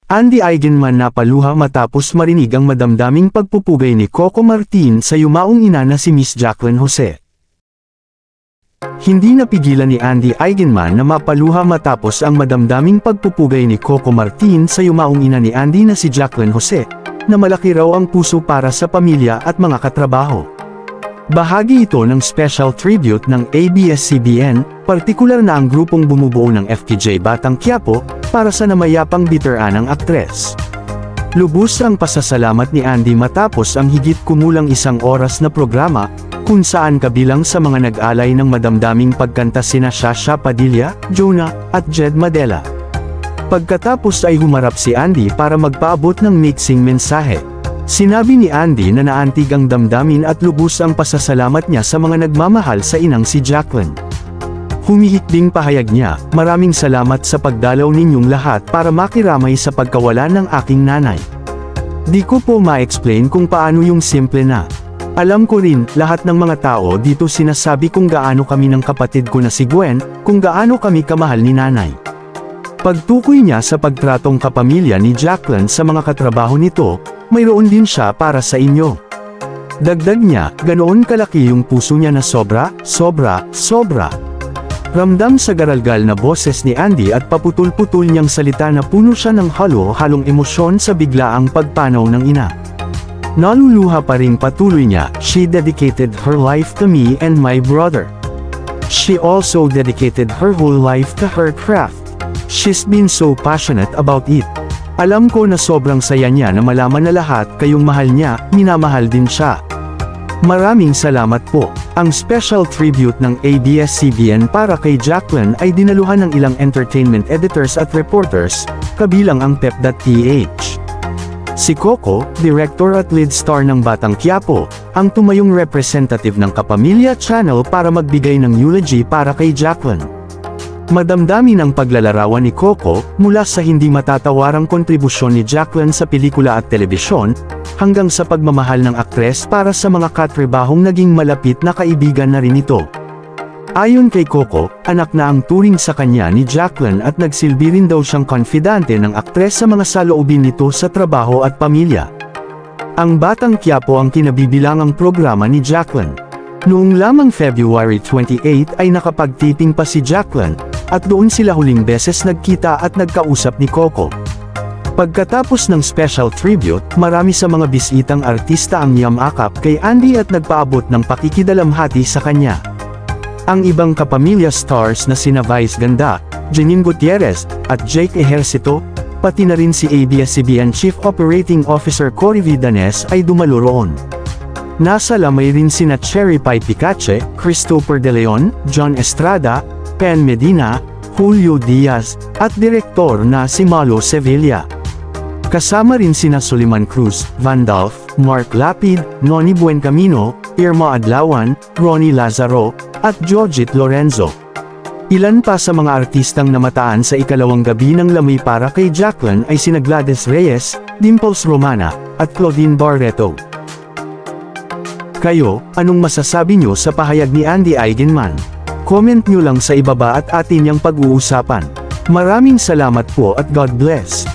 Andy Eigenman napaluha matapos marinig ang madamdaming pagpupugay ni Coco Martin sa yumaong ina na si Miss Jacqueline Jose. Hindi napigilan ni Andy Eigenman na mapaluha matapos ang madamdaming pagpupugay ni Coco Martin sa yumaong ina ni Andy na si Jacqueline Jose, na malaki raw ang puso para sa pamilya at mga katrabaho. Bahagi ito ng special tribute ng ABS-CBN, partikular na ang grupong bumubuo ng FPJ Batang Quiapo, para sa namayapang biteranang aktres. Lubos ang pasasalamat ni Andy matapos ang higit kumulang 1 oras na programa, kung saan kabilang sa mga nag-alay ng madamdaming pagkanta sina Shasha Padilla, Jonah, at Jed Madela. Pagkatapos ay humarap si Andy para magpaabot ng mixing mensahe. Sinabi ni Andy na naantig ang damdamin at lubos ang pasasalamat niya sa mga nagmamahal sa inang si Jacqueline. Humihikding pahayag niya, "Maraming salamat sa pagdalaw ninyong lahat para makiramay sa pagkawala ng aking nanay. Di ko po ma-explain kung paano yung simple na. Alam ko rin, lahat ng mga tao dito sinasabi kung gaano kami ng kapatid ko na si Gwen, kung gaano kami kamahal ni nanay." Pagtukoy niya sa pagtratong kapamilya ni Jacqueline sa mga katrabaho nito, "Mayroon din siya para sa inyo." Dagdag niya, "Ganoon kalaki yung puso niya na sobra, sobra, sobra." Ramdam sa garalgal na boses ni Andy at paputol-putol niyang salita na puno siya ng halo-halong emosyon sa biglaang pagpanaw ng ina. Naluluha pa ring patuloy niya, "She dedicated her life to me and my brother. She also dedicated her whole life to her craft. She's been so passionate about it. Alam ko na sobrang saya niya na malaman na lahat kayong mahal niya, minamahal din siya. Maraming salamat po." Ang special tribute ng ABS-CBN para kay Jacqueline ay dinaluhan ng ilang entertainment editors at reporters, kabilang ang Pep.ph. Si Coco, director at lead star ng Batang Quiapo, ang tumayong representative ng Kapamilya Channel para magbigay ng eulogy para kay Jacqueline. Madamdamin ang paglalarawan ni Coco, mula sa hindi matatawarang kontribusyon ni Jacqueline sa pelikula at telebisyon, hanggang sa pagmamahal ng aktres para sa mga katrabahong naging malapit na kaibigan na rin ito. Ayon kay Coco, anak na ang turing sa kanya ni Jacqueline at nagsilbi rin daw siyang konfidante ng aktres sa mga saloobin nito sa trabaho at pamilya. Ang Batang Quiapo ang kinabibilangang programa ni Jacqueline. Noong lamang February 28 ay nakapagtiping pa si Jacqueline, at doon sila huling beses nagkita at nagkausap ni Coco. Pagkatapos ng special tribute, marami sa mga bisitang artista ang yamakap kay Andy at nagpaabot ng pakikidalamhati sa kanya. Ang ibang kapamilya stars na sina Vice Ganda, Janine Gutierrez, at Jake Ejercito, pati na rin si ABS-CBN Chief Operating Officer Cory Vidanes ay dumalo roon. Nasa lamay rin sina Cherry Pie Picache, Christopher De Leon, John Estrada, Pen Medina, Julio Diaz, at direktor na si Malo Sevilla. Kasama rin sina Soliman Cruz, Vandalf, Mark Lapid, Noni Buencamino, Irma Adlawan, Ronnie Lazaro, at Jojit Lorenzo. Ilan pa sa mga artistang namataan sa ikalawang gabi ng lamay para kay Jacqueline ay sina Gladys Reyes, Dimples Romana, at Claudine Barreto. Kayo, anong masasabi nyo sa pahayag ni Andy Eigenman? Comment nyo lang sa ibaba at atin niyang pag-uusapan. Maraming salamat po at God bless.